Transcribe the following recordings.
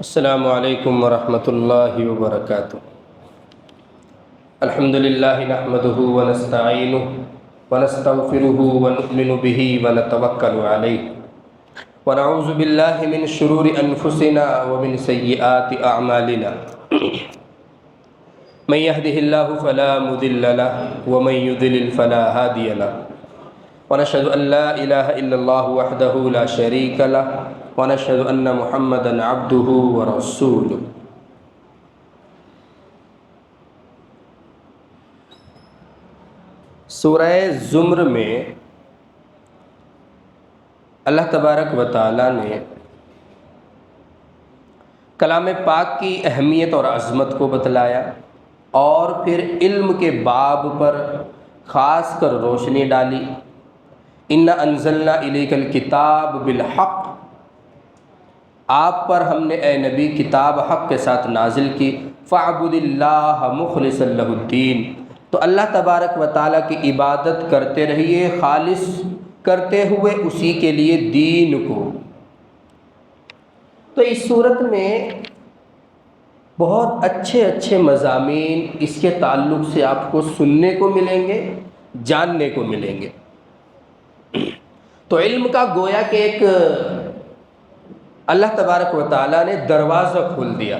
السلام علیکم ورحمۃ اللہ وبرکاتہ۔ الحمد للہ نحمده ونستعینہ ونستغفرہ ونؤمن بہ ونتوکل علیہ ونعوذ باللہ من شرور انفسنا ومن سیئات اعمالنا من یہدہ اللہ فلا مضل لہ ومن یضلل فلا ہادی لہ ونشهد ان لا الہ الا اللہ وحدہ لا شریک لہ ونشهد ان محمدا عبدہ ورسولہ۔ سورہ زمر میں اللہ تبارک و تعالیٰ نے کلام پاک کی اہمیت اور عظمت کو بتلایا اور پھر علم کے باب پر خاص کر روشنی ڈالی۔ اِنَّا أَنزَلْنَا إِلَيْكَ الْكِتَابَ بِالْحَقِّ، آپ پر ہم نے اے نبی کتاب حق کے ساتھ نازل کی۔ فَاعْبُدِ اللَّهَ مُخْلِصًا لَهُ الدِّينَ، تو اللہ تبارک و تعالیٰ کی عبادت کرتے رہیے خالص کرتے ہوئے اسی کے لیے دین کو۔ تو اس صورت میں بہت اچھے اچھے مضامین اس کے تعلق سے آپ کو سننے کو ملیں گے، جاننے کو ملیں گے۔ تو علم کا گویا کہ ایک اللہ تبارک و تعالیٰ نے دروازہ کھول دیا۔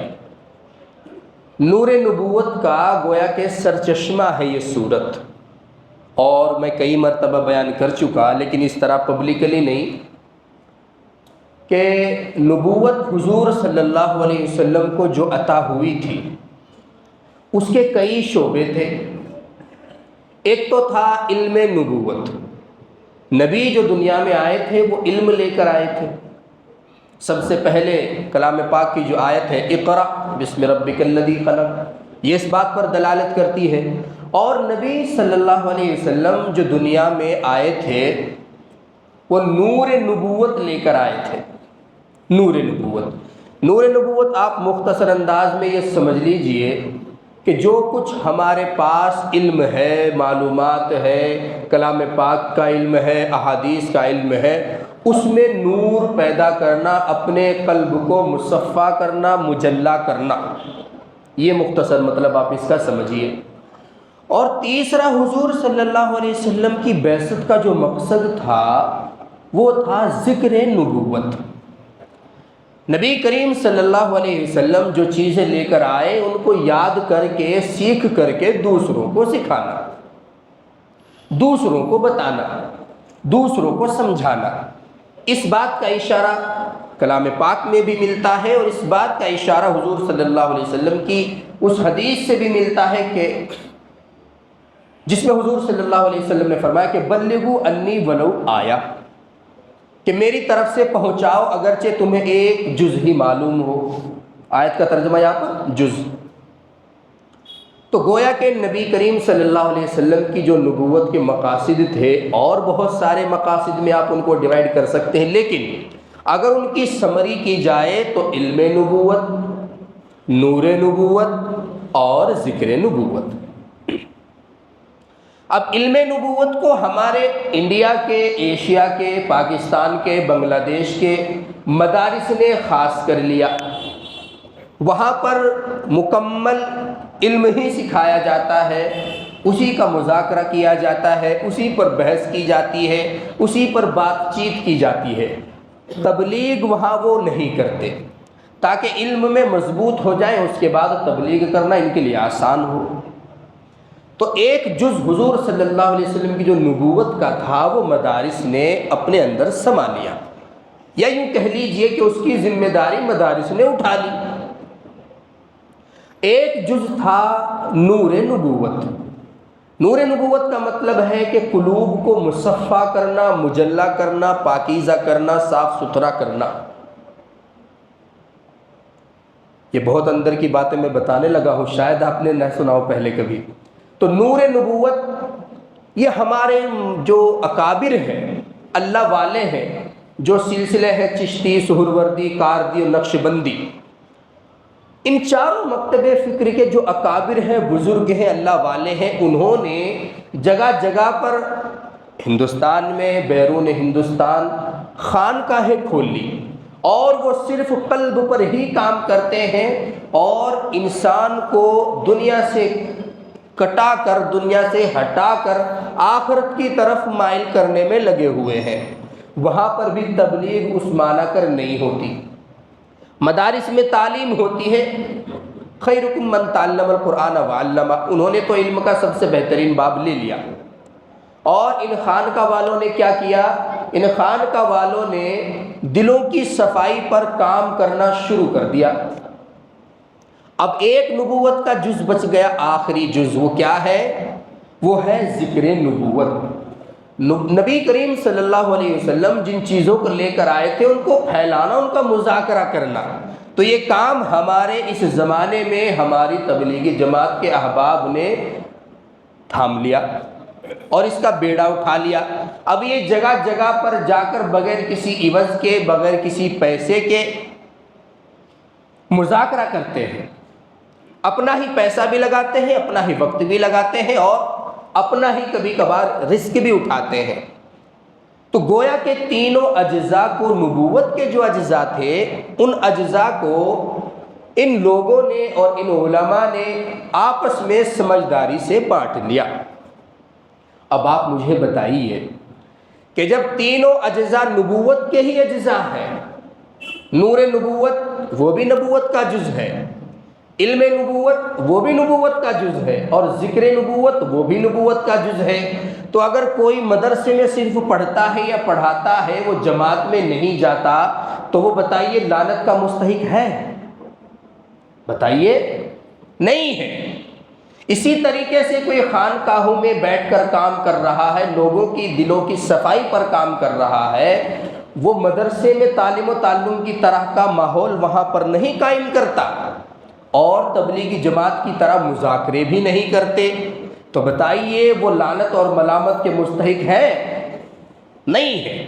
نور نبوت کا گویا کہ سرچشمہ ہے یہ صورت، اور میں کئی مرتبہ بیان کر چکا لیکن اس طرح پبلکلی نہیں، کہ نبوت حضور صلی اللہ علیہ وسلم کو جو عطا ہوئی تھی اس کے کئی شعبے تھے۔ ایک تو تھا علم نبوت، نبی جو دنیا میں آئے تھے وہ علم لے کر آئے تھے۔ سب سے پہلے کلام پاک کی جو آیت ہے اقرأ بسم ربک الذی خلق، یہ اس بات پر دلالت کرتی ہے۔ اور نبی صلی اللہ علیہ وسلم جو دنیا میں آئے تھے وہ نور نبوت لے کر آئے تھے۔ نور نبوت آپ مختصر انداز میں یہ سمجھ لیجئے کہ جو کچھ ہمارے پاس علم ہے، معلومات ہے، کلام پاک کا علم ہے، احادیث کا علم ہے، اس میں نور پیدا کرنا، اپنے قلب کو مصفا کرنا، مجلا کرنا، یہ مختصر مطلب آپ اس کا سمجھیے۔ اور تیسرا حضور صلی اللہ علیہ وسلم کی بعثت کا جو مقصد تھا وہ تھا ذکر نبوت۔ نبی کریم صلی اللہ علیہ وسلم جو چیزیں لے کر آئے ان کو یاد کر کے، سیکھ کر کے دوسروں کو سکھانا، دوسروں کو بتانا، دوسروں کو سمجھانا۔ اس بات کا اشارہ کلام پاک میں بھی ملتا ہے، اور اس بات کا اشارہ حضور صلی اللہ علیہ وسلم کی اس حدیث سے بھی ملتا ہے کہ جس میں حضور صلی اللہ علیہ وسلم نے فرمایا کہ بلغوا انی ولو آیا، کہ میری طرف سے پہنچاؤ اگرچہ تمہیں ایک جز ہی معلوم ہو۔ آیت کا ترجمہ یہاں پر جز۔ تو گویا کہ نبی کریم صلی اللہ علیہ وسلم کی جو نبوت کے مقاصد تھے، اور بہت سارے مقاصد میں آپ ان کو ڈیوائیڈ کر سکتے ہیں، لیکن اگر ان کی سمری کی جائے تو علم نبوت، نور نبوت اور ذکر نبوت۔ اب علم نبوت کو ہمارے انڈیا کے، ایشیا کے، پاکستان کے، بنگلہ دیش کے مدارس نے خاص کر لیا۔ وہاں پر مکمل علم ہی سکھایا جاتا ہے، اسی کا مذاکرہ کیا جاتا ہے، اسی پر بحث کی جاتی ہے، اسی پر بات چیت کی جاتی ہے۔ تبلیغ وہاں وہ نہیں کرتے، تاکہ علم میں مضبوط ہو جائیں، اس کے بعد تبلیغ کرنا ان کے لیے آسان ہو۔ تو ایک جز حضور صلی اللہ علیہ وسلم کی جو نبوت کا تھا وہ مدارس نے اپنے اندر سما لیا، یا یوں کہہ لیجئے کہ اس کی ذمہ داری مدارس نے اٹھا لی۔ ایک جز تھا نور نبوت۔ نور نبوت کا مطلب ہے کہ قلوب کو مصفا کرنا، مجلا کرنا، پاکیزہ کرنا، صاف ستھرا کرنا۔ یہ بہت اندر کی باتیں میں بتانے لگا ہوں، شاید آپ نے نہ سنا ہو پہلے کبھی۔ تو نور نبوت یہ ہمارے جو اکابر ہیں، اللہ والے ہیں، جو سلسلے ہیں چشتی، سہروردی، کاردی اور نقش بندی، ان چاروں مکتب فکر کے جو اکابر ہیں، بزرگ ہیں، اللہ والے ہیں، انہوں نے جگہ جگہ پر ہندوستان میں، بیرون ہندوستان خانقاہیں کھول لی، اور وہ صرف قلب پر ہی کام کرتے ہیں اور انسان کو دنیا سے کٹا کر، دنیا سے ہٹا کر آخرت کی طرف مائل کرنے میں لگے ہوئے ہیں۔ وہاں پر بھی تبلیغ اس معنی کر نہیں ہوتی۔ مدارس میں تعلیم ہوتی ہے، خیرکم من تعلم القرآن وعلمہ، انہوں نے تو علم کا سب سے بہترین باب لے لیا۔ اور ان خانقاہ والوں نے کیا کیا؟ ان خانقاہ والوں نے دلوں کی صفائی پر کام کرنا شروع کر دیا۔ اب ایک نبوت کا جز بچ گیا، آخری جز، وہ کیا ہے؟ وہ ہے ذکر نبوت۔ نبی کریم صلی اللہ علیہ وسلم جن چیزوں کو لے کر آئے تھے ان کو پھیلانا، ان کا مذاکرہ کرنا۔ تو یہ کام ہمارے اس زمانے میں ہماری تبلیغی جماعت کے احباب نے تھام لیا اور اس کا بیڑا اٹھا لیا۔ اب یہ جگہ جگہ پر جا کر بغیر کسی عوض کے، بغیر کسی پیسے کے مذاکرہ کرتے ہیں، اپنا ہی پیسہ بھی لگاتے ہیں، اپنا ہی وقت بھی لگاتے ہیں اور اپنا ہی کبھی کبھار رزق بھی اٹھاتے ہیں۔ تو گویا کہ تینوں اجزاء کو، نبوت کے جو اجزاء تھے ان اجزاء کو ان لوگوں نے اور ان علماء نے آپس میں سمجھداری سے بانٹ لیا۔ اب آپ مجھے بتائیے کہ جب تینوں اجزاء نبوت کے ہی اجزاء ہیں، نور نبوت وہ بھی نبوت کا جز ہے، علم نبوت وہ بھی نبوت کا جز ہے، اور ذکر نبوت وہ بھی نبوت کا جز ہے، تو اگر کوئی مدرسے میں صرف پڑھتا ہے یا پڑھاتا ہے، وہ جماعت میں نہیں جاتا، تو وہ بتائیے لعنت کا مستحق ہے؟ بتائیے، نہیں ہے۔ اسی طریقے سے کوئی خانقاہوں میں بیٹھ کر کام کر رہا ہے، لوگوں کی دلوں کی صفائی پر کام کر رہا ہے، وہ مدرسے میں تعلیم و تعلم کی طرح کا ماحول وہاں پر نہیں قائم کرتا اور تبلیغی جماعت کی طرح مذاکرے بھی نہیں کرتے، تو بتائیے وہ لعنت اور ملامت کے مستحق ہے؟ نہیں ہے۔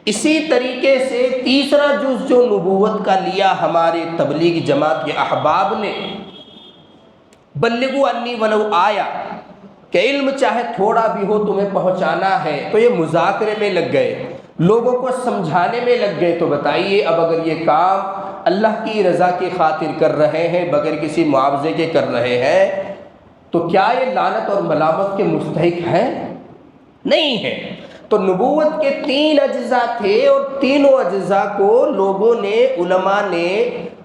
اسی طریقے سے تیسرا جز جو نبوت کا لیا ہمارے تبلیغی جماعت کے احباب نے، بلغوا انی ولو آیا، کہ علم چاہے تھوڑا بھی ہو تمہیں پہنچانا ہے، تو یہ مذاکرے میں لگ گئے، لوگوں کو سمجھانے میں لگ گئے۔ تو بتائیے اب اگر یہ کام اللہ کی رضا کی خاطر کر رہے ہیں، بغیر کسی معاوضے کے کر رہے ہیں، تو کیا یہ لعنت اور ملامت کے مستحق ہیں؟ نہیں ہے۔ تو نبوت کے تین اجزاء تھے اور تینوں اجزاء کو لوگوں نے، علماء نے،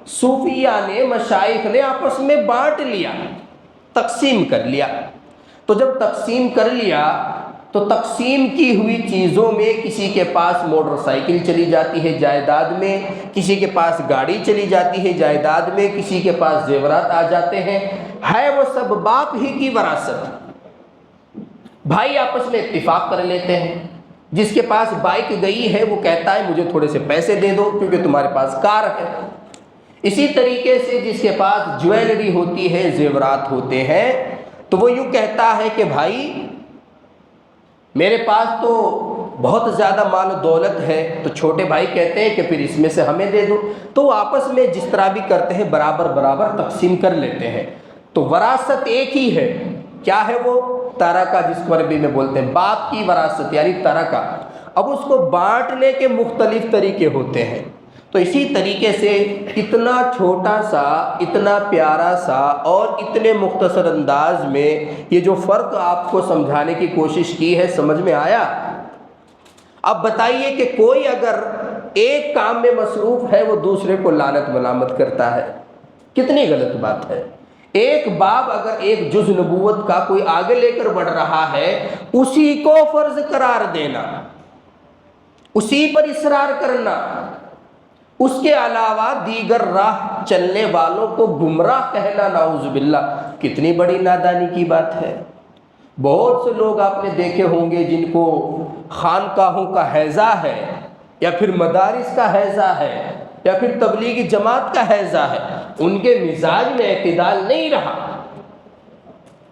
صوفیاء نے، مشائخ نے آپس میں بانٹ لیا، تقسیم کر لیا۔ تو جب تقسیم کر لیا تو تقسیم کی ہوئی چیزوں میں کسی کے پاس موٹر سائیکل چلی جاتی ہے جائیداد میں، کسی کے پاس گاڑی چلی جاتی ہے جائیداد میں، کسی کے پاس زیورات آ جاتے ہیں، ہے وہ سب باپ ہی کی وراثت۔ بھائی آپس میں اتفاق کر لیتے ہیں، جس کے پاس بائک گئی ہے وہ کہتا ہے مجھے تھوڑے سے پیسے دے دو کیونکہ تمہارے پاس کار ہے۔ اسی طریقے سے جس کے پاس جویلری ہوتی ہے، زیورات ہوتے ہیں، تو وہ یوں کہتا ہے کہ بھائی میرے پاس تو بہت زیادہ مال و دولت ہے، تو چھوٹے بھائی کہتے ہیں کہ پھر اس میں سے ہمیں دے دو، تو وہ آپس میں جس طرح بھی کرتے ہیں برابر برابر تقسیم کر لیتے ہیں۔ تو وراثت ایک ہی ہے، کیا ہے وہ؟ ترکہ، جس کو عربی میں بولتے ہیں باپ کی وراثت، یعنی ترکہ۔ اب اس کو بانٹنے کے مختلف طریقے ہوتے ہیں۔ تو اسی طریقے سے اتنا چھوٹا سا، اتنا پیارا سا اور اتنے مختصر انداز میں یہ جو فرق آپ کو سمجھانے کی کوشش کی ہے، سمجھ میں آیا؟ اب بتائیے کہ کوئی اگر ایک کام میں مصروف ہے، وہ دوسرے کو لعنت ملامت کرتا ہے، کتنی غلط بات ہے۔ ایک باب اگر ایک جز نبوت کا کوئی آگے لے کر بڑھ رہا ہے، اسی کو فرض قرار دینا، اسی پر اصرار کرنا، اس کے علاوہ دیگر راہ چلنے والوں کو گمراہ کہنا، نعوذ باللہ، کتنی بڑی نادانی کی بات ہے۔ بہت سے لوگ آپ نے دیکھے ہوں گے جن کو خانقاہوں کا ہیضہ ہے، یا پھر مدارس کا ہیضہ ہے، یا پھر تبلیغی جماعت کا ہیضہ ہے، ان کے مزاج میں اعتدال نہیں رہا،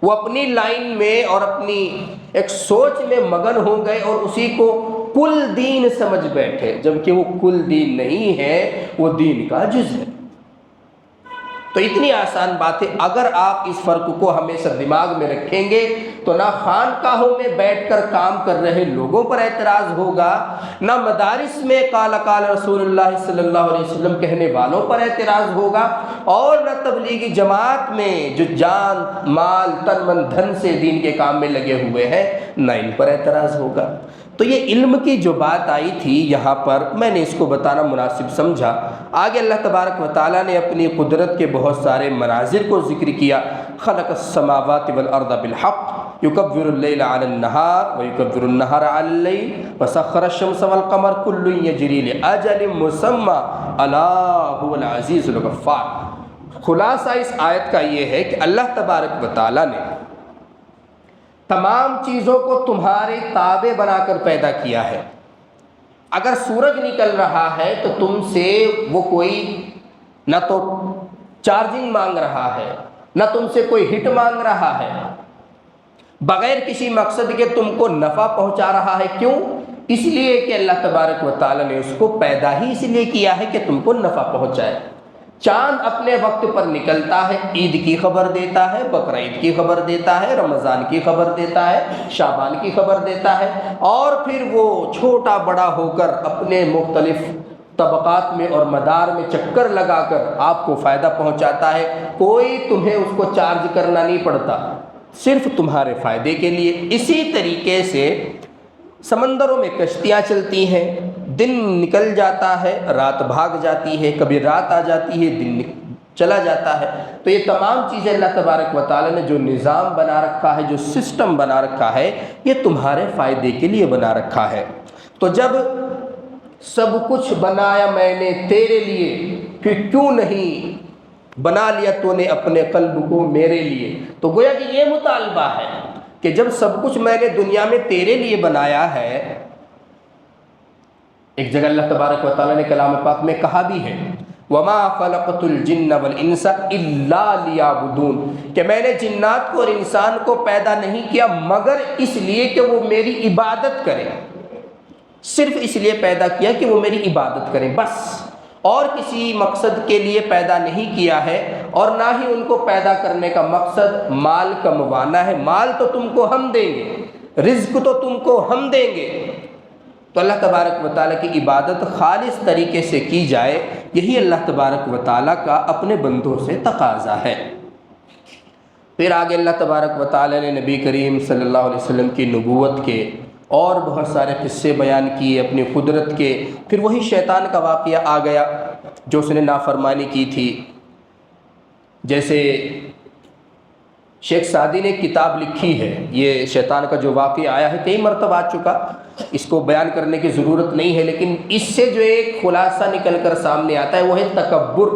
وہ اپنی لائن میں اور اپنی ایک سوچ میں مگن ہو گئے اور اسی کو کل دین سمجھ بیٹھے، جبکہ وہ کل دین نہیں ہے، وہ دین کا جز ہے۔ تو تو اتنی آسان بات ہے، اگر آپ اس فرق کو ہمیشہ دماغ میں رکھیں گے تو نہ خانقاہوں میں بیٹھ کر کام کر رہے لوگوں پر اعتراض ہوگا، نہ مدارس میں قال قال رسول اللہ صلی اللہ علیہ وسلم کہنے والوں پر اعتراض ہوگا، اور نہ تبلیغی جماعت میں جو جان مال تن من دھن سے دین کے کام میں لگے ہوئے ہیں نہ ان پر اعتراض ہوگا۔ تو یہ علم کی جو بات آئی تھی یہاں پر میں نے اس کو بتانا مناسب سمجھا۔ آگے اللہ تبارک و تعالیٰ نے اپنی قدرت کے بہت سارے مناظر کو ذکر کیا، خلق السماوات والارض بالحق یکبر اللیل علی النہار ویکبر النہار علی اللیل وسخر الشمس والقمر کل یجری لاجل مسمی الا هو العزیز الغفار۔ خلاصہ اس آیت کا یہ ہے کہ اللہ تبارک و تعالیٰ نے تمام چیزوں کو تمہارے تابع بنا کر پیدا کیا ہے۔ اگر سورج نکل رہا ہے تو تم سے وہ کوئی نہ تو چارجنگ مانگ رہا ہے، نہ تم سے کوئی ہٹ مانگ رہا ہے، بغیر کسی مقصد کے تم کو نفع پہنچا رہا ہے۔ کیوں؟ اس لیے کہ اللہ تبارک و تعالیٰ نے اس کو پیدا ہی اس لیے کیا ہے کہ تم کو نفع پہنچائے۔ چاند اپنے وقت پر نکلتا ہے، عید کی خبر دیتا ہے، بقرعید کی خبر دیتا ہے، رمضان کی خبر دیتا ہے، شعبان کی خبر دیتا ہے، اور پھر وہ چھوٹا بڑا ہو کر اپنے مختلف طبقات میں اور مدار میں چکر لگا کر آپ کو فائدہ پہنچاتا ہے۔ کوئی تمہیں اس کو چارج کرنا نہیں پڑتا، صرف تمہارے فائدے کے لیے۔ اسی طریقے سے سمندروں میں کشتیاں چلتی ہیں، دن نکل جاتا ہے، رات بھاگ جاتی ہے، کبھی رات آ جاتی ہے، دن چلا جاتا ہے۔ تو یہ تمام چیزیں اللہ تبارک و تعالیٰ نے جو نظام بنا رکھا ہے، جو سسٹم بنا رکھا ہے، یہ تمہارے فائدے کے لیے بنا رکھا ہے۔ تو جب سب کچھ بنایا میں نے تیرے لیے، پھر کیوں نہیں بنا لیا تو نے اپنے قلب کو میرے لیے؟ تو گویا کہ یہ مطالبہ ہے کہ جب سب کچھ میں نے دنیا میں تیرے لیے بنایا ہے، ایک جگہ اللہ تبارک و تعالیٰ نے کلام پاک میں کہا بھی ہے وَمَا خَلَقْتُ الْجِنَّ وَالْإِنسَ إِلَّا لِيَعْبُدُونَ، کہ میں نے جنات کو اور انسان کو پیدا نہیں کیا مگر اس لیے کہ وہ میری عبادت کریں۔ صرف اس لیے پیدا کیا کہ وہ میری عبادت کریں، بس، اور کسی مقصد کے لیے پیدا نہیں کیا ہے، اور نہ ہی ان کو پیدا کرنے کا مقصد مال کموانا ہے۔ مال تو تم کو ہم دیں گے، رزق تو تم کو ہم دیں گے۔ تو اللہ تبارک و تعالیٰ کی عبادت خالص طریقے سے کی جائے، یہی اللہ تبارک و تعالیٰ کا اپنے بندوں سے تقاضا ہے۔ پھر آگے اللہ تبارک و تعالیٰ نے نبی کریم صلی اللہ علیہ وسلم کی نبوت کے اور بہت سارے قصے بیان کیے اپنی قدرت کے۔ پھر وہی شیطان کا واقعہ آ گیا جو اس نے نافرمانی کی تھی۔ جیسے شیخ سعدی نے کتاب لکھی ہے، یہ شیطان کا جو واقعہ آیا ہے کئی مرتبہ آ چکا، اس کو بیان کرنے کی ضرورت نہیں ہے، لیکن اس سے جو ایک خلاصہ نکل کر سامنے آتا ہے وہ ہے تکبر۔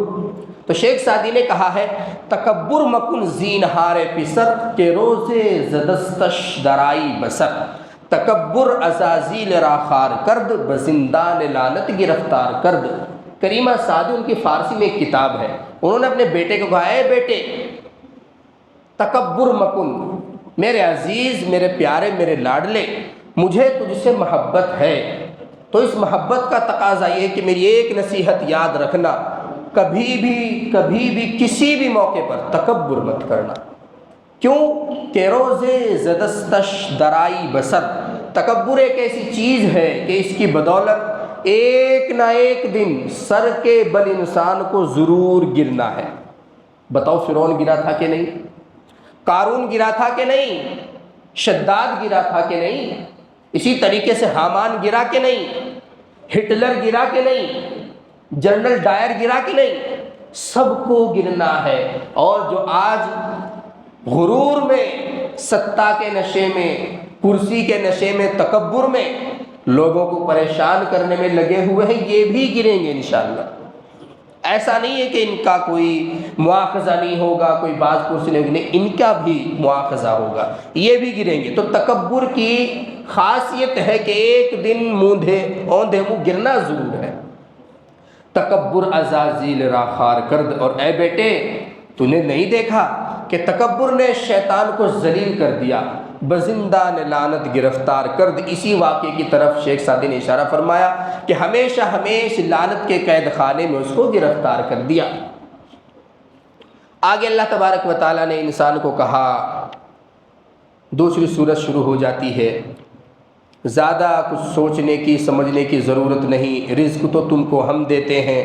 تو شیخ سعدی نے کہا ہے تکبر مکن زینہار پسر کے روزے زدستش درائی بسر، تکبر عزازیل را خار کرد بزندان لعنت گرفتار کرد۔ کریمہ سعدی ان کی فارسی میں ایک کتاب ہے، انہوں نے اپنے بیٹے کو کہا اے بیٹے تکبر مکن، میرے عزیز، میرے پیارے، میرے لاڈلے، مجھے تجھ سے محبت ہے، تو اس محبت کا تقاضا یہ ہے کہ میری ایک نصیحت یاد رکھنا، کبھی بھی کسی بھی موقع پر تکبر مت کرنا۔ کیوں کہ روزے زدستش درائی بسر، تکبر ایک ایسی چیز ہے کہ اس کی بدولت ایک نہ ایک دن سر کے بل انسان کو ضرور گرنا ہے۔ بتاؤ فرعون گرا تھا کہ نہیں؟ قارون گرا تھا کہ نہیں؟ شداد گرا تھا کہ نہیں؟ اسی طریقے سے حامان گرا کہ نہیں؟ ہٹلر گرا کہ نہیں؟ جنرل ڈائر گرا کہ نہیں؟ سب کو گرنا ہے۔ اور جو آج غرور میں، ستا کے نشے میں، کرسی کے نشے میں، تکبر میں لوگوں کو پریشان کرنے میں لگے ہوئے ہیں، یہ بھی گریں گے انشاءاللہ۔ ایسا نہیں ہے کہ ان کا کوئی مواخذہ نہیں ہوگا، کوئی باز پرسی نہیں ہوگی، ان کا بھی مواخذہ ہوگا، یہ بھی گریں گے۔ تو تکبر کی خاصیت ہے کہ ایک دن اوندھے منہ گرنا ضرور ہے۔ تکبر عزازیل را خار کرد، اور اے بیٹے تو نے نہیں دیکھا کہ تکبر نے شیطان کو ذلیل کر دیا، بزندان لعنت گرفتار کرد۔ اسی واقعے کی طرف شیخ سعدی نے اشارہ فرمایا کہ ہمیشہ لعنت کے قید خانے میں اس کو گرفتار کر دیا۔ آگے اللہ تبارک و تعالیٰ نے انسان کو کہا، دوسری صورت شروع ہو جاتی ہے، زیادہ کچھ سوچنے کی سمجھنے کی ضرورت نہیں، رزق تو تم کو ہم دیتے ہیں،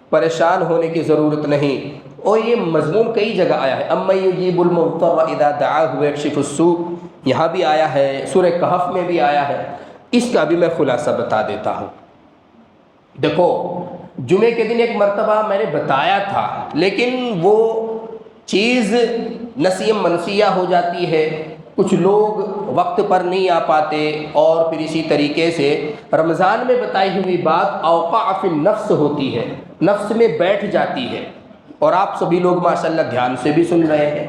پریشان ہونے کی ضرورت نہیں۔ اور یہ مضمون کئی جگہ آیا ہے، اَمَّن یُجِیبُ الْمُضْطَرَّ اِذَا دَعَاهُ وَیَکْشِفُ السُّوءَ، یہاں بھی آیا ہے، سورہ کہف میں بھی آیا ہے۔ اس کا بھی میں خلاصہ بتا دیتا ہوں۔ دیکھو، جمعے کے دن ایک مرتبہ میں نے بتایا تھا، لیکن وہ چیز نسیم منسیہ ہو جاتی ہے، کچھ لوگ وقت پر نہیں آ پاتے، اور پھر اسی طریقے سے رمضان میں بتائی ہوئی بات اوقع فی النفس ہوتی ہے، نفس میں بیٹھ جاتی ہے، اور آپ سبھی لوگ ماشاءاللہ دھیان سے بھی سن رہے ہیں۔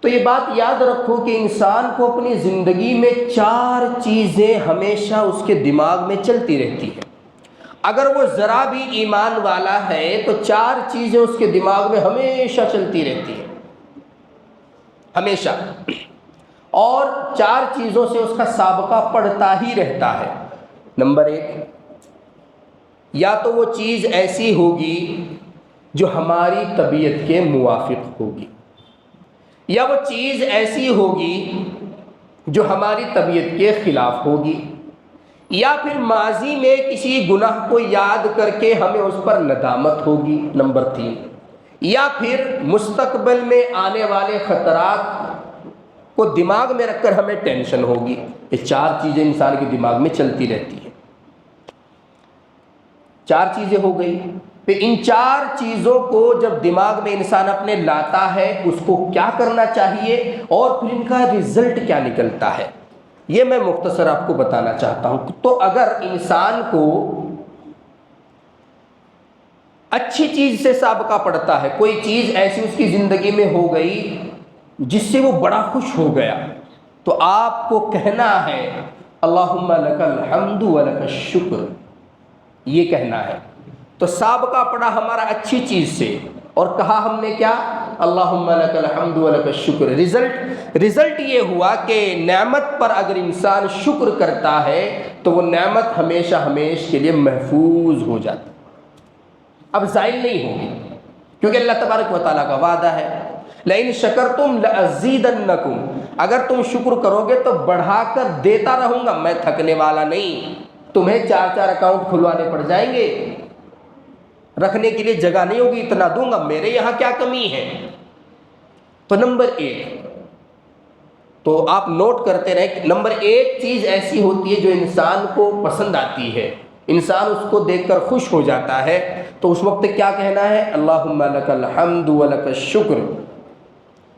تو یہ بات یاد رکھو کہ انسان کو اپنی زندگی میں 4 چیزیں ہمیشہ اس کے دماغ میں چلتی رہتی ہیں۔ اگر وہ ذرا بھی ایمان والا ہے تو 4 چیزیں اس کے دماغ میں ہمیشہ چلتی رہتی ہیں، ہمیشہ، اور 4 چیزوں سے اس کا سابقہ پڑتا ہی رہتا ہے۔ نمبر 1، یا تو وہ چیز ایسی ہوگی جو ہماری طبیعت کے موافق ہوگی، یا وہ چیز ایسی ہوگی جو ہماری طبیعت کے خلاف ہوگی، یا پھر ماضی میں کسی گناہ کو یاد کر کے ہمیں اس پر ندامت ہوگی۔ نمبر 3، یا پھر مستقبل میں آنے والے خطرات کو دماغ میں رکھ کر ہمیں ٹینشن ہوگی۔ یہ 4 چیزیں انسان کے دماغ میں چلتی رہتی ہیں۔ 4 چیزیں ہو گئی، پھر ان 4 چیزوں کو جب دماغ میں انسان اپنے لاتا ہے، اس کو کیا کرنا چاہیے اور پھر ان کا رزلٹ کیا نکلتا ہے، یہ میں مختصر آپ کو بتانا چاہتا ہوں۔ تو اگر انسان کو اچھی چیز سے سابقہ پڑتا ہے، کوئی چیز ایسی اس کی زندگی میں ہو گئی جس سے وہ بڑا خوش ہو گیا، تو آپ کو کہنا ہے اللہم لک الحمد ولک الشکر، یہ کہنا ہے۔ تو سابقہ پڑا ہمارا اچھی چیز سے، اور کہا ہم نے کیا؟ اللہم لک الحمد ولک الشکر۔ رزلٹ یہ ہوا کہ نعمت پر اگر انسان شکر کرتا ہے تو وہ نعمت ہمیشہ ہمیشہ کے لیے محفوظ ہو جاتی، اب زائل نہیں ہوگی، کیونکہ اللہ تبارک و تعالیٰ کا وعدہ ہے لئن شکرتم لازیدنکم، اگر تم شکر کرو گے تو بڑھا کر دیتا رہوں گا، میں تھکنے والا نہیں۔ تمہیں 4 اکاؤنٹ کھلوانے پڑ جائیں گے، رکھنے کے لیے جگہ نہیں ہوگی، اتنا دوں گا، میرے یہاں کیا کمی ہے۔ تو نمبر 1، تو آپ نوٹ کرتے رہیں کہ نمبر 1 چیز ایسی ہوتی ہے جو انسان کو پسند آتی ہے، انسان اس کو دیکھ کر خوش ہو جاتا ہے، تو اس وقت کیا کہنا ہے؟ اللہم لک الحمد ولک الشکر،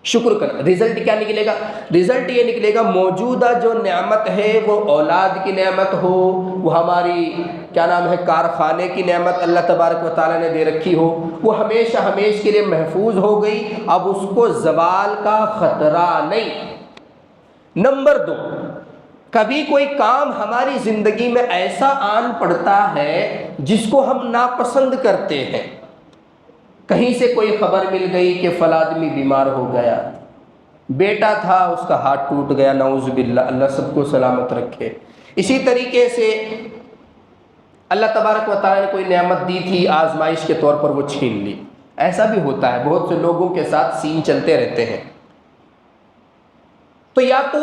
شکر کرنا۔ رزلٹ کیا نکلے گا؟ رزلٹ یہ نکلے گا موجودہ جو نعمت ہے، وہ اولاد کی نعمت ہو، وہ ہماری کیا نام ہے کارخانے کی نعمت اللہ تبارک و تعالیٰ نے دے رکھی ہو، وہ ہمیشہ ہمیشہ کے لیے محفوظ ہو گئی، اب اس کو زوال کا خطرہ نہیں۔ نمبر 2، کبھی کوئی کام ہماری زندگی میں ایسا آن پڑتا ہے جس کو ہم ناپسند کرتے ہیں، کہیں سے کوئی خبر مل گئی کہ فلاں آدمی بیمار ہو گیا، بیٹا تھا اس کا ہاتھ ٹوٹ گیا، نعوذ باللہ، اللہ سب کو سلامت رکھے۔ اسی طریقے سے اللہ تبارک و تعالیٰ نے کوئی نعمت دی تھی، آزمائش کے طور پر وہ چھین لی، ایسا بھی ہوتا ہے، بہت سے لوگوں کے ساتھ سین چلتے رہتے ہیں۔ تو یا تو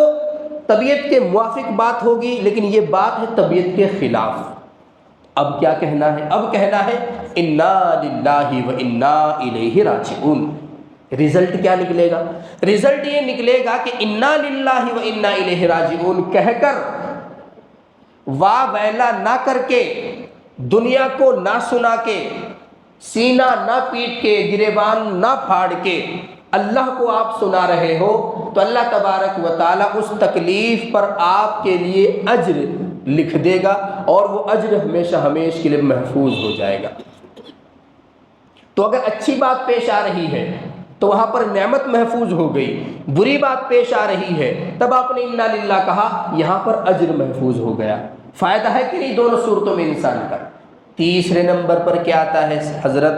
طبیعت کے موافق بات ہوگی، لیکن یہ بات ہے طبیعت کے خلاف، اب کیا کہنا ہے؟ اب کہنا ہے انا للہ و انا الیہ راجعون۔ رزلٹ کیا نکلے گا؟ رزلٹ یہ نکلے گا کہ انا للہ و انا الیہ راجعون کہہ کر، واہ ویلا نہ کر کے، دنیا کو نہ سنا کے، سینہ نہ پیٹ کے، گریبان نہ پھاڑ کے اللہ کو آپ سنا رہے ہو، تو اللہ تبارک و تعالیٰ اس تکلیف پر آپ کے لیے اجر لکھ دے گا، اور وہ اجر ہمیشہ ہمیشہ کے لیے محفوظ ہو جائے گا۔ تو اگر اچھی بات پیش آ رہی ہے تو وہاں پر نعمت محفوظ ہو گئی، بری بات پیش آ رہی ہے تب آپ نے انا للہ کہا، یہاں پر اجر محفوظ ہو گیا۔ فائدہ ہے کہ نہیں دونوں صورتوں میں انسان کا؟ تیسرے نمبر پر کیا آتا ہے حضرت؟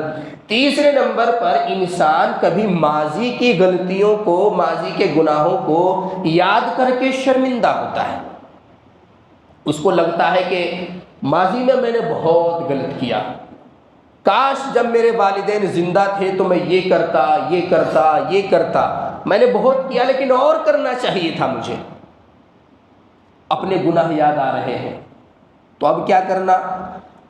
تیسرے نمبر پر انسان کبھی ماضی کی غلطیوں کو، ماضی کے گناہوں کو یاد کر کے شرمندہ ہوتا ہے، اس کو لگتا ہے کہ ماضی میں میں نے بہت غلط کیا، کاش جب میرے والدین زندہ تھے تو میں یہ کرتا یہ کرتا یہ کرتا، میں نے بہت کیا لیکن اور کرنا چاہیے تھا مجھے۔ اپنے گناہ یاد آ رہے ہیں تو اب کیا کرنا؟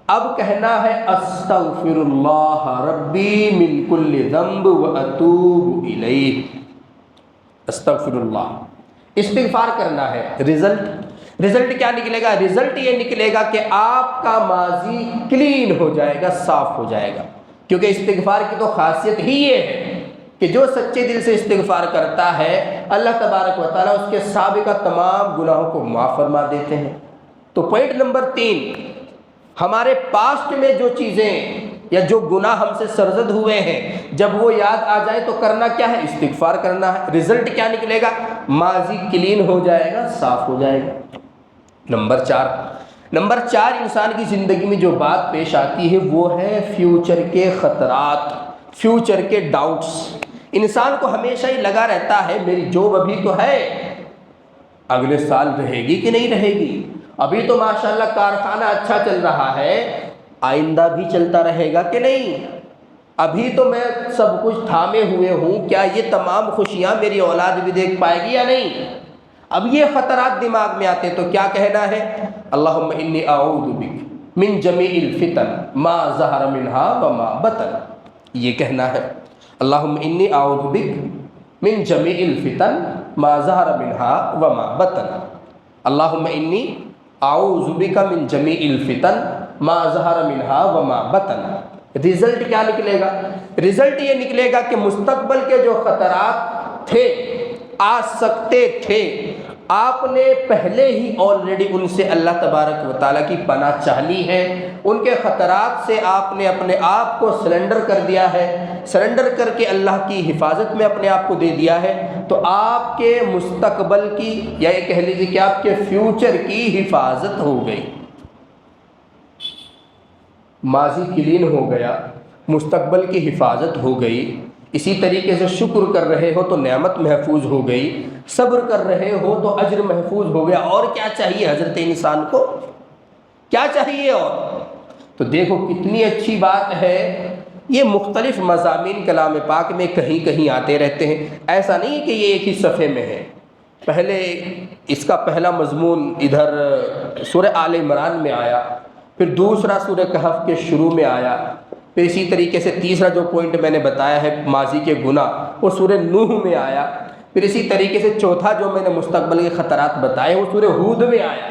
اب کہنا ہے استغفر اللہ ربی من کل ذنب واتوب الیہ۔ استغفر اللہ، استغفار کرنا ہے۔ رزلٹ کیا نکلے گا؟ رزلٹ یہ نکلے گا کہ آپ کا ماضی کلین ہو جائے گا، صاف ہو جائے گا، کیونکہ استغفار کی تو خاصیت ہی یہ ہے کہ جو سچے دل سے استغفار کرتا ہے اللہ تبارک و تعالیٰ اس کے سابقہ تمام گناہوں کو معاف فرما دیتے ہیں۔ تو پوائنٹ نمبر 3، ہمارے پاسٹ میں جو چیزیں یا جو گناہ ہم سے سرزد ہوئے ہیں جب وہ یاد آ جائے تو کرنا کیا ہے؟ استغفار کرنا ہے۔ رزلٹ کیا نکلے گا؟ ماضی کلین ہو جائے گا، صاف ہو جائے گا۔ نمبر 4 انسان کی زندگی میں جو بات پیش آتی ہے وہ ہے فیوچر کے خطرات، فیوچر کے ڈاؤٹس۔ انسان کو ہمیشہ ہی لگا رہتا ہے میری جاب ابھی تو ہے، اگلے سال رہے گی کہ نہیں رہے گی؟ ابھی تو ماشاءاللہ کارخانہ اچھا چل رہا ہے، آئندہ بھی چلتا رہے گا کہ نہیں؟ ابھی تو میں سب کچھ تھامے ہوئے ہوں، کیا یہ تمام خوشیاں میری اولاد بھی دیکھ پائے گی یا نہیں؟ اب یہ خطرات دماغ میں آتے تو کیا کہنا ہے؟ اللہم انی اعوذ بک من جمیع الفتن ما ظہر منها وما بطن۔ یہ کہنا ہے اللہم انی اعوذ بک من جمیع الفتن ما ظہر منها وما بطن۔ اللہم انی اعوذ بک من جمیع الفتن ما ظہر منها وما بطن۔ رزلٹ کیا نکلے گا؟ رزلٹ یہ نکلے گا کہ مستقبل کے جو خطرات تھے، آ سکتے تھے، آپ نے پہلے ہی آلریڈی ان سے اللہ تبارک و تعالیٰ کی پناہ چاہ لی ہے، ان کے خطرات سے آپ نے اپنے آپ کو سرنڈر کر دیا ہے، سرنڈر کر کے اللہ کی حفاظت میں اپنے آپ کو دے دیا ہے، تو آپ کے مستقبل کی یا یہ کہہ لیجیے کہ آپ کے فیوچر کی حفاظت ہو گئی۔ ماضی کلین ہو گیا، مستقبل کی حفاظت ہو گئی۔ اسی طریقے سے شکر کر رہے ہو تو نعمت محفوظ ہو گئی، صبر کر رہے ہو تو اجر محفوظ ہو گیا۔ اور کیا چاہیے حضرت انسان کو؟ کیا چاہیے اور؟ تو دیکھو کتنی اچھی بات ہے۔ یہ مختلف مضامین کلام پاک میں کہیں کہیں آتے رہتے ہیں، ایسا نہیں کہ یہ ایک ہی صفحے میں ہے۔ پہلے اس کا پہلا مضمون ادھر سورہ آل عمران میں آیا، پھر دوسرا سورہ کہف کے شروع میں آیا، پھر اسی طریقے سے تیسرا جو پوائنٹ میں نے بتایا ہے ماضی کے گناہ وہ سورہ نوح میں آیا، پھر اسی طریقے سے چوتھا جو میں نے مستقبل کے خطرات بتائے وہ سورہ ہود میں آیا۔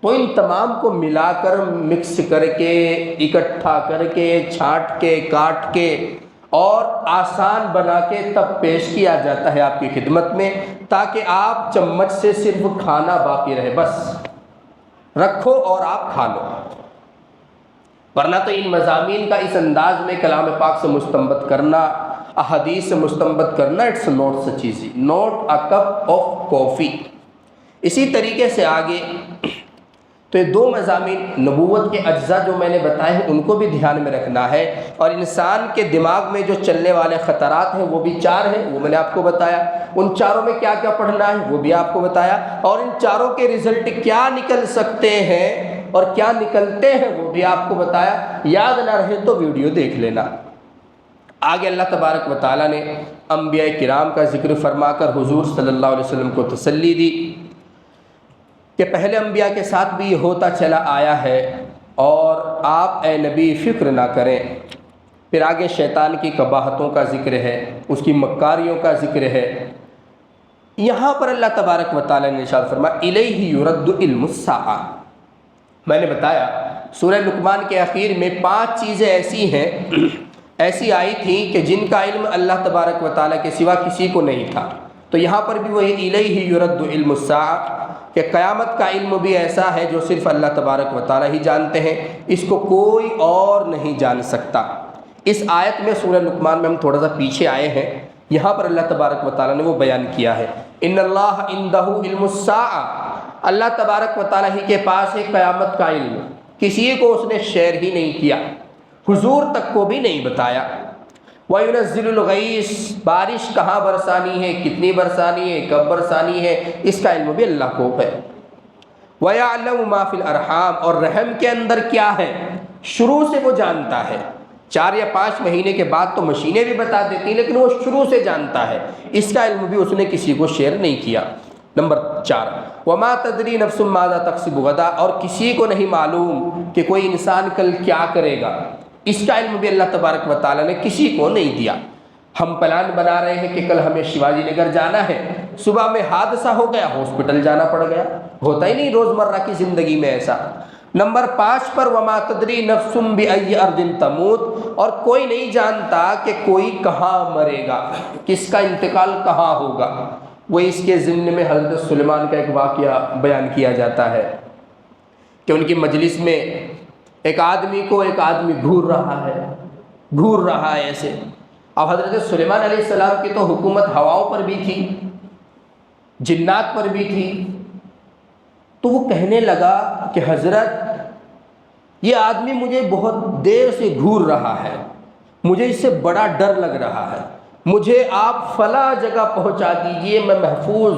تو ان تمام کو ملا کر مکس کر کے اکٹھا کر کے چھانٹ کے کاٹ کے اور آسان بنا کے تب پیش کیا جاتا ہے آپ کی خدمت میں، تاکہ آپ چمچ سے صرف کھانا باقی رہے، بس رکھو اور آپ کھا لو۔ ورنہ تو ان مضامین کا اس انداز میں کلام پاک سے مستنبط کرنا، احادیث سے مستنبط کرنا، it's not such easy, not a cup of coffee. اسی طریقے سے آگے تو یہ 2 مضامین نبوت کے اجزاء جو میں نے بتائے ہیں ان کو بھی دھیان میں رکھنا ہے، اور انسان کے دماغ میں جو چلنے والے خطرات ہیں وہ بھی 4 ہیں، وہ میں نے آپ کو بتایا۔ ان چاروں میں کیا کیا پڑھنا ہے وہ بھی آپ کو بتایا، اور ان چاروں کے رزلٹ کیا نکل سکتے ہیں اور کیا نکلتے ہیں وہ بھی آپ کو بتایا۔ یاد نہ رہے تو ویڈیو دیکھ لینا۔ آگے اللہ تبارک و تعالیٰ نے انبیاء کرام کا ذکر فرما کر حضور صلی اللہ علیہ وسلم کو تسلی دی کہ پہلے انبیاء کے ساتھ بھی یہ ہوتا چلا آیا ہے، اور آپ اے نبی فکر نہ کریں۔ پھر آگے شیطان کی قباحتوں کا ذکر ہے، اس کی مکاریوں کا ذکر ہے۔ یہاں پر اللہ تبارک و تعالیٰ نے ارشاد فرمایا الیہ یرد علم الساعہ۔ میں نے بتایا سورہ لقمان کے اخیر میں 5 چیزیں ایسی ہیں، ایسی آئی تھیں کہ جن کا علم اللہ تبارک و تعالیٰ کے سوا کسی کو نہیں تھا، تو یہاں پر بھی وہی الیہ یرد علم الساعہ کہ قیامت کا علم بھی ایسا ہے جو صرف اللہ تبارک و تعالیٰ ہی جانتے ہیں، اس کو کوئی اور نہیں جان سکتا۔ اس آیت میں سورہ لقمان میں ہم تھوڑا سا پیچھے آئے ہیں، یہاں پر اللہ تبارک و تعالیٰ نے وہ بیان کیا ہے ان اللہ عندہ علم الساعہ، اللہ تبارک و تعالیٰ ہی کے پاس ہے قیامت کا علم، کسی کو اس نے شیئر ہی نہیں کیا، حضور تک کو بھی نہیں بتایا۔ وَيُنَزِّلُ الْغَيْثَ، بارش کہاں برسانی ہے، کتنی برسانی ہے، کب برسانی ہے، اس کا علم بھی اللہ کو ہے۔ وَيَعْلَمُ مَا فِي الْأَرْحَامِ، اور رحم کے اندر کیا ہے شروع سے وہ جانتا ہے۔ 4 یا 5 مہینے کے بعد تو مشینیں بھی بتا دیتی ہیں، لیکن وہ شروع سے جانتا ہے، اس کا علم بھی اس نے کسی کو شیئر نہیں کیا۔ نمبر 4، وما تدری نفس ماذا تکسب غدا، اور کسی کو نہیں معلوم کہ کوئی انسان کل کیا کرے گا، اس کا علم بھی اللہ تبارک و تعالیٰ نے کسی کو نہیں دیا۔ ہم پلان بنا رہے ہیں کہ کل ہمیں شیواجی نگر جانا ہے، صبح میں حادثہ ہو گیا، ہاسپٹل جانا پڑ گیا، ہوتا ہی نہیں روزمرہ کی زندگی میں ایسا۔ نمبر 5 پر وما تدری نفس بأی ارض تموت، اور کوئی نہیں جانتا کہ کوئی کہاں مرے گا، کس کا انتقال کہاں ہوگا۔ وہ اس کے ضمن میں حضرت سلیمان کا ایک واقعہ بیان کیا جاتا ہے کہ ان کی مجلس میں ایک آدمی گھور رہا ہے ایسے۔ اب حضرت سلیمان علیہ السلام کی تو حکومت ہواؤں پر بھی تھی، جنات پر بھی تھی، تو وہ کہنے لگا کہ حضرت یہ آدمی مجھے بہت دیر سے گھور رہا ہے، مجھے اس سے بڑا ڈر لگ رہا ہے، مجھے آپ فلاں جگہ پہنچا دیجئے، میں محفوظ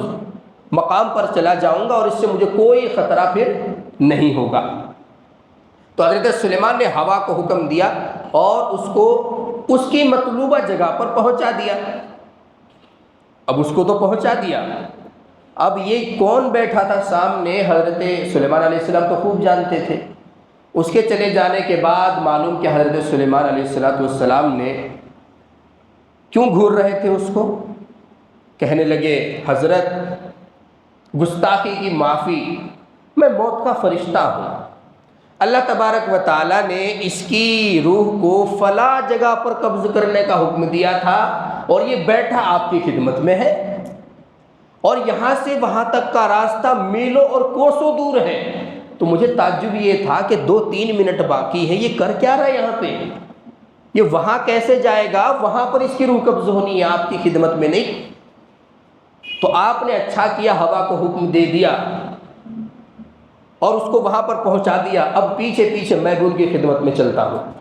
مقام پر چلا جاؤں گا اور اس سے مجھے کوئی خطرہ پھر نہیں ہوگا۔ تو حضرت سلیمان نے ہوا کو حکم دیا اور اس کو اس کی مطلوبہ جگہ پر پہنچا دیا۔ اب اس کو تو پہنچا دیا، اب یہ کون بیٹھا تھا سامنے، حضرت سلیمان علیہ السلام تو خوب جانتے تھے۔ اس کے چلے جانے کے بعد معلوم کہ حضرت سلیمان علیہ السلام نے کیوں گھور رہے تھے اس کو، کہنے لگے حضرت گستاخی کی معافی، میں موت کا فرشتہ ہوں، اللہ تبارک و تعالیٰ نے اس کی روح کو فلاں جگہ پر قبض کرنے کا حکم دیا تھا اور یہ بیٹھا آپ کی خدمت میں ہے، اور یہاں سے وہاں تک کا راستہ میلوں اور کوسوں دور ہے۔ تو مجھے تعجب یہ تھا کہ 2-3 منٹ باقی ہے، یہ کر کیا رہا ہے یہاں پہ، یہ وہاں کیسے جائے گا، وہاں پر اس کی روح قبض ہونی ہے، آپ کی خدمت میں نہیں۔ تو آپ نے اچھا کیا، ہوا کو حکم دے دیا اور اس کو وہاں پر پہنچا دیا، اب پیچھے پیچھے میں بھی ان کی خدمت میں چلتا ہوں۔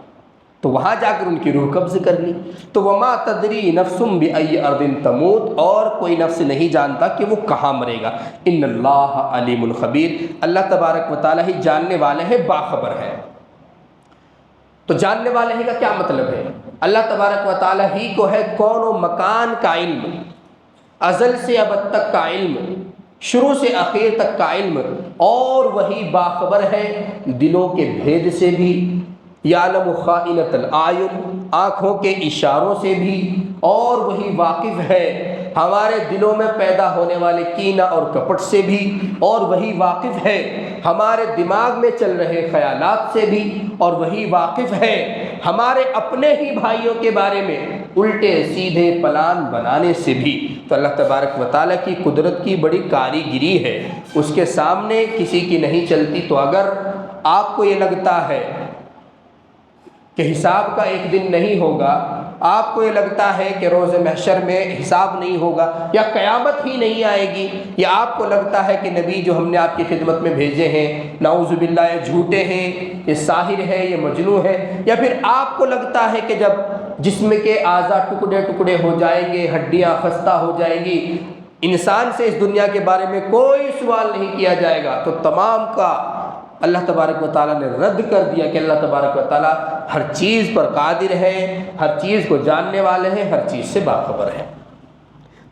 تو وہاں جا کر ان کی روح قبض کر لی۔ تو وما تدری نفس بأی ارض تموت، اور کوئی نفس نہیں جانتا کہ وہ کہاں مرے گا۔ ان اللہ علیم خبیر، اللہ تبارک و تعالیٰ ہی جاننے والے ہیں، باخبر ہے۔ تو جاننے والے ہیں کا کیا مطلب ہے؟ اللہ تبارک و تعالیٰ ہی کو ہے کون و مکان کا علم، ازل سے ابد تک کا علم، شروع سے آخر تک کا علم، اور وہی باخبر ہے دلوں کے بھید سے بھی، یعلم خائنۃ الاعین، آنکھوں کے اشاروں سے بھی، اور وہی واقف ہے ہمارے دلوں میں پیدا ہونے والے کینہ اور کپٹ سے بھی، اور وہی واقف ہے ہمارے دماغ میں چل رہے خیالات سے بھی، اور وہی واقف ہے ہمارے اپنے ہی بھائیوں کے بارے میں الٹے سیدھے پلان بنانے سے بھی۔ تو اللہ تبارک و تعالیٰ کی قدرت کی بڑی کاریگری ہے، اس کے سامنے کسی کی نہیں چلتی۔ تو اگر آپ کو یہ لگتا ہے کہ حساب کا ایک دن نہیں ہوگا، آپ کو یہ لگتا ہے کہ روز محشر میں حساب نہیں ہوگا، یا قیامت ہی نہیں آئے گی، یا آپ کو لگتا ہے کہ نبی جو ہم نے آپ کی خدمت میں بھیجے ہیں نعوذ باللہ یہ جھوٹے ہیں، یہ ساحر ہے، یہ مجنون ہے، یا پھر آپ کو لگتا ہے کہ جب جسم کے اعضاء ٹکڑے ٹکڑے ہو جائیں گے، ہڈیاں خستہ ہو جائیں گی، انسان سے اس دنیا کے بارے میں کوئی سوال نہیں کیا جائے گا، تو تمام کا اللہ تبارک و تعالیٰ نے رد کر دیا کہ اللہ تبارک و تعالیٰ ہر چیز پر قادر ہے، ہر چیز کو جاننے والے ہیں، ہر چیز سے باخبر ہے۔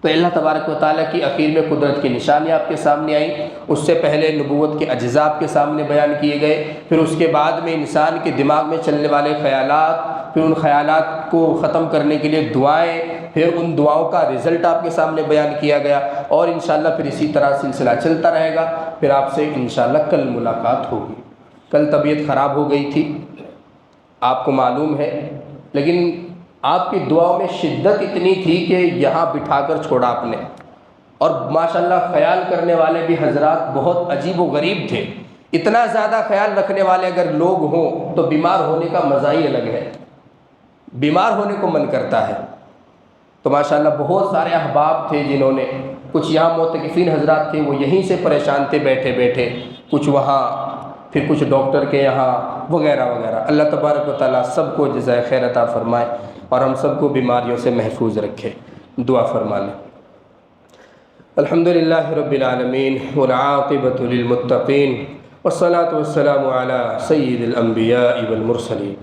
تو اللہ تبارک و تعالیٰ کی اخیر میں قدرت کی نشانیاں آپ کے سامنے آئیں، اس سے پہلے نبوت کے اجزاء آپ کے سامنے بیان کیے گئے، پھر اس کے بعد میں انسان کے دماغ میں چلنے والے خیالات، پھر ان خیالات کو ختم کرنے کے لیے دعائیں، پھر ان دعاؤں کا رزلٹ آپ کے سامنے بیان کیا گیا، اور انشاءاللہ پھر اسی طرح سلسلہ چلتا رہے گا۔ پھر آپ سے انشاءاللہ کل ملاقات ہوگی۔ کل طبیعت خراب ہو گئی تھی، آپ کو معلوم ہے، لیکن آپ کی دعاؤں میں شدت اتنی تھی کہ یہاں بٹھا کر چھوڑا آپ نے، اور ماشاءاللہ خیال کرنے والے بھی حضرات بہت عجیب و غریب تھے۔ اتنا زیادہ خیال رکھنے والے اگر لوگ ہوں تو بیمار ہونے کا مزہ ہی الگ ہے، بیمار ہونے کو من کرتا ہے۔ تو ماشاءاللہ بہت سارے احباب تھے جنہوں نے، کچھ یہاں معتکفین حضرات تھے وہ یہیں سے پریشان تھے بیٹھے بیٹھے، کچھ وہاں، پھر کچھ ڈاکٹر کے یہاں وغیرہ وغیرہ۔ اللہ تبارک و تعالیٰ سب کو جزائے خیر عطا فرمائے اور ہم سب کو بیماریوں سے محفوظ رکھے۔ دعا فرما لیں۔ الحمدللہ رب العالمین والعاقبۃ للمتقین والصلاة والسلام علی سید الانبیاء والمرسلین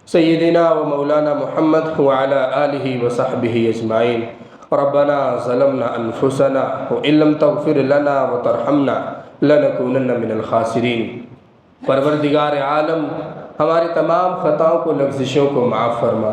سیدنا و مولانا محمد وعلی آلہ وصحبہ اجمعین۔ ربنا ظلمنا انفسنا وان لم تغفر لنا وترحمنا لنکونن من الخاسرین۔ پروردگار عالم ہماری تمام خطاؤں کو، لغزشوں کو معاف فرما۔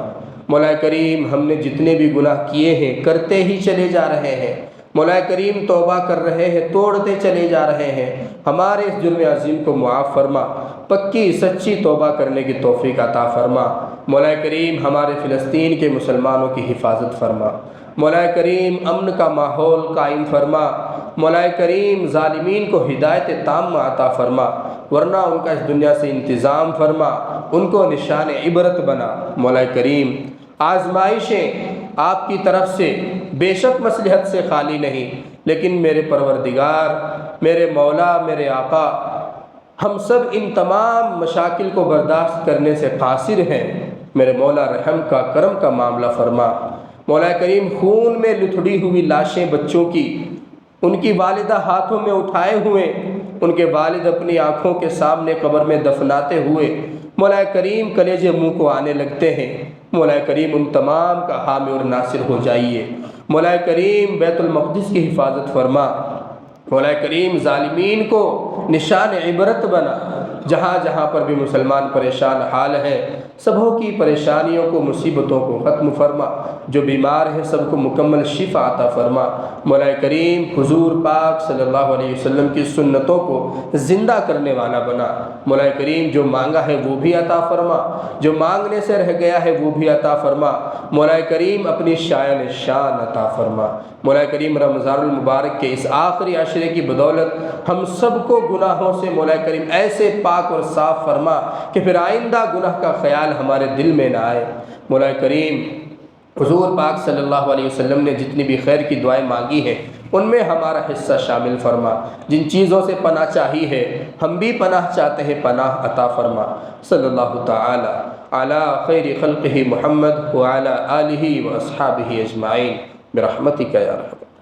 مولا کریم ہم نے جتنے بھی گناہ کیے ہیں کرتے ہی چلے جا رہے ہیں، مولا کریم توبہ کر رہے ہیں، توڑتے چلے جا رہے ہیں، ہمارے اس جرم عظیم کو معاف فرما، پکی سچی توبہ کرنے کی توفیق عطا فرما۔ مولا کریم ہمارے فلسطین کے مسلمانوں کی حفاظت فرما، مولا کریم امن کا ماحول قائم فرما، مولا کریم ظالمین کو ہدایت تامہ عطا فرما، ورنہ ان کا اس دنیا سے انتظام فرما، ان کو نشان عبرت بنا۔ مولا کریم آزمائشیں آپ کی طرف سے بے شک مصلحت سے خالی نہیں، لیکن میرے پروردگار، میرے مولا، میرے آقا، ہم سب ان تمام مشاکل کو برداشت کرنے سے قاصر ہیں۔ میرے مولا رحم کا، کرم کا معاملہ فرما۔ مولا کریم خون میں لتھڑی ہوئی لاشیں بچوں کی، ان کی والدہ ہاتھوں میں اٹھائے ہوئے، ان کے والد اپنی آنکھوں کے سامنے قبر میں دفناتے ہوئے مولا کریم کلیجے منہ کو آنے لگتے ہیں۔ مولا کریم ان تمام کا حامی اور ناصر ہو جائیے۔ مولا کریم بیت المقدس کی حفاظت فرما، مولا کریم ظالمین کو نشان عبرت بنا۔ جہاں جہاں پر بھی مسلمان پریشان حال ہیں، سبوں کی پریشانیوں کو، مصیبتوں کو ختم فرما، جو بیمار ہیں سب کو مکمل شفا عطا فرما۔ مولا کریم حضور پاک صلی اللہ علیہ وسلم کی سنتوں کو زندہ کرنے والا بنا۔ مولا کریم جو مانگا ہے وہ بھی عطا فرما، جو مانگنے سے رہ گیا ہے وہ بھی عطا فرما۔ مولا کریم اپنی شایان شان عطا فرما۔ مولا کریم رمضان المبارک کے اس آخری عشرے کی بدولت ہم سب کو گناہوں سے مولا کریم ایسے پاک اور صاف فرما کہ پھر آئندہ گناہ کا خیال ہمارے دل میں نہ آئے۔ مولا کریم حضور پاک صلی اللہ علیہ وسلم نے جتنی بھی خیر کی دعائیں مانگی ہیں ان میں ہمارا حصہ شامل فرما۔ جن چیزوں سے پناہ چاہی ہے ہم بھی پناہ چاہتے ہیں، پناہ عطا فرما۔ صلی اللہ تعالی علی خیر خلقہ محمد وعلی آلہ واصحابہ اجمعین برحمتک یا ارحم۔